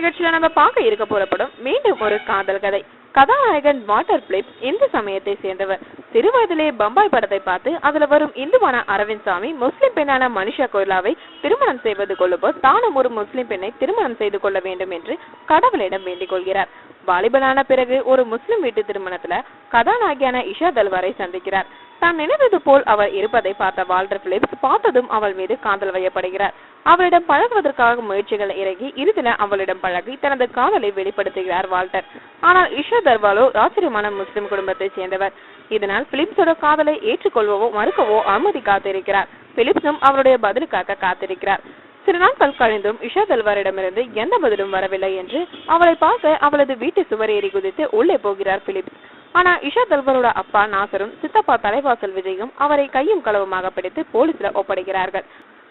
நிகழ்ச்சியில நம்ம பார்க்க இருக்க போறப்படும் மீண்டும் ஒரு காதல் கதை. கதாநாயகன் வாட்டர் பிலிப்ஸ் இந்து சமயத்தை சேர்ந்தவர். சிறு வயதிலே பம்பாய் படத்தை பார்த்து அதுல வரும் இந்துவான அரவிந்த் சாமி முஸ்லிம் பெண்ணான மனிஷா கொய்ராலாவை திருமணம் செய்வது கொள்ளும்போது தானும் ஒரு முஸ்லிம் பெண்ணை திருமணம் செய்து கொள்ள வேண்டும் என்று கடவுளிடம் வேண்டிக் கொள்கிறார். வாலிபனான பிறகு ஒரு முஸ்லிம் வீட்டு திருமணத்துல கதாநாயகியான இஷா தல்வாரை சந்திக்கிறார். தான் நினைத்தது போல் அவர் இருப்பதை பார்த்த வால்டர் பிலிப்ஸ் பார்த்ததும் அவள் மீது காதல் வயப்படுகிறார். அவளிடம் பழகுவதற்காக முயற்சிகள் இறங்கி இறுதியில அவளிடம் பழகி தனது காதலை வெளிப்படுத்துகிறார் வால்டர். ஆனால் இஷா தல்வாரோ ஆச்சரியமான முஸ்லிம் குடும்பத்தை சேர்ந்தவர். இதனால் பிலிப்ஸோட காதலை ஏற்றுக்கொள்வோ மறுக்கவோ அனுமதி காத்திருக்கிறார். பிலிப்ஸும் அவருடைய பதிலுக்காக காத்திருக்கிறார். சில நாட்கள் கழிந்தும் இஷா தல்வாரிடமிருந்து எந்த பதிலும் வரவில்லை என்று அவளை பார்க்க அவளது வீட்டு சுவர் ஏறி குதித்து உள்ளே போகிறார் பிலிப்ஸ். ஆனா இஷா தல்வாரோட அப்பா நாசரும் சித்தப்பா தலைவாசல் விஜயும் அவரை கையும் களவுமாக பிடித்து போலீஸ்ல ஒப்படைக்கிறார்கள்.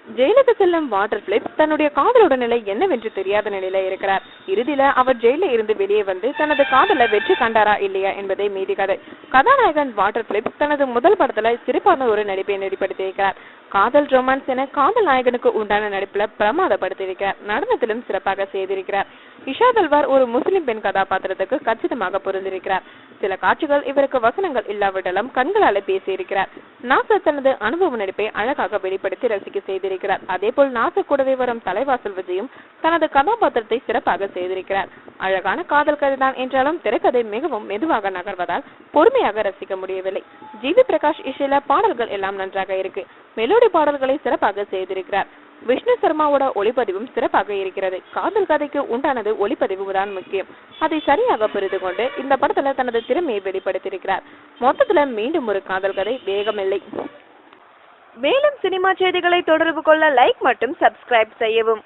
ஜெயிலுக்கு செல்லும் வாட்டர் பிலிப்ஸ் தன்னுடைய காதலோட நிலை என்னவென்று தெரியாத நிலையில இருக்கிறார். இறுதியில அவர் ஜெயில இருந்து வெளியே வந்து தனது காதல வெற்றி கண்டாரா இல்லையா என்பதை மீதி கதை. கதாநாயகன் வாட்டர் பிலிப்ஸ் தனது முதல் படத்துல சிறப்பான ஒரு நடிப்பை நடிப்படுத்தியிருக்கிறார். காதல் ரொமான்ஸ் என காதல் நாயகனுக்கு உண்டான நடிப்புல பிரமாதப்படுத்தியிருக்கிறார். நடனத்திலும் சிறப்பாக செய்திருக்கிறார். இஷா தல்வார் ஒரு முஸ்லிம் பெண் கதாபாத்திரத்துக்கு கச்சிதமாக பொருந்திருக்கிறார். சில காட்சிகள் இவருக்கு வசனங்கள் இல்லாவிட்டாலும் கண்களால பேசியிருக்கிறார். நாசர் தனது அனுபவ நடிப்பை அழகாக வெளிப்படுத்தி ரசிக்க செய்திருக்கிறார். அதே போல் நாசர் கூடவே வரும் தலைவாசல் விஜயும் தனது கதாபாத்திரத்தை சிறப்பாக செய்திருக்கிறார். அழகான காதல் கதைதான் என்றாலும் திரைக்கதை மிகவும் மெதுவாக நகர்வதால் பொறுமையாக ரசிக்க முடியவில்லை. ஜிவி பிரகாஷ் இசையில பாடல்கள் எல்லாம் நன்றாக இருக்கு. மெலோடி பாடல்களை சிறப்பாக செய்திருக்கிறார். விஷ்ணு சர்மாவோட ஒளிப்பதிவும் சிறப்பாக இருக்கிறது. காதல் கதைக்கு உண்டானது ஒளிப்பதிவு தான் முக்கியம். அதை சரியாக புரிந்து கொண்டு இந்த படத்துல தனது திறமையை வெளிப்படுத்தியிருக்கிறார். மொத்தத்துல மீண்டும் ஒரு காதல் கதை, வேகமில்லை. மேலும் சினிமா செய்திகளை தொடர்பு கொள்ள லைக் மற்றும் சப்ஸ்கிரைப் செய்யவும்.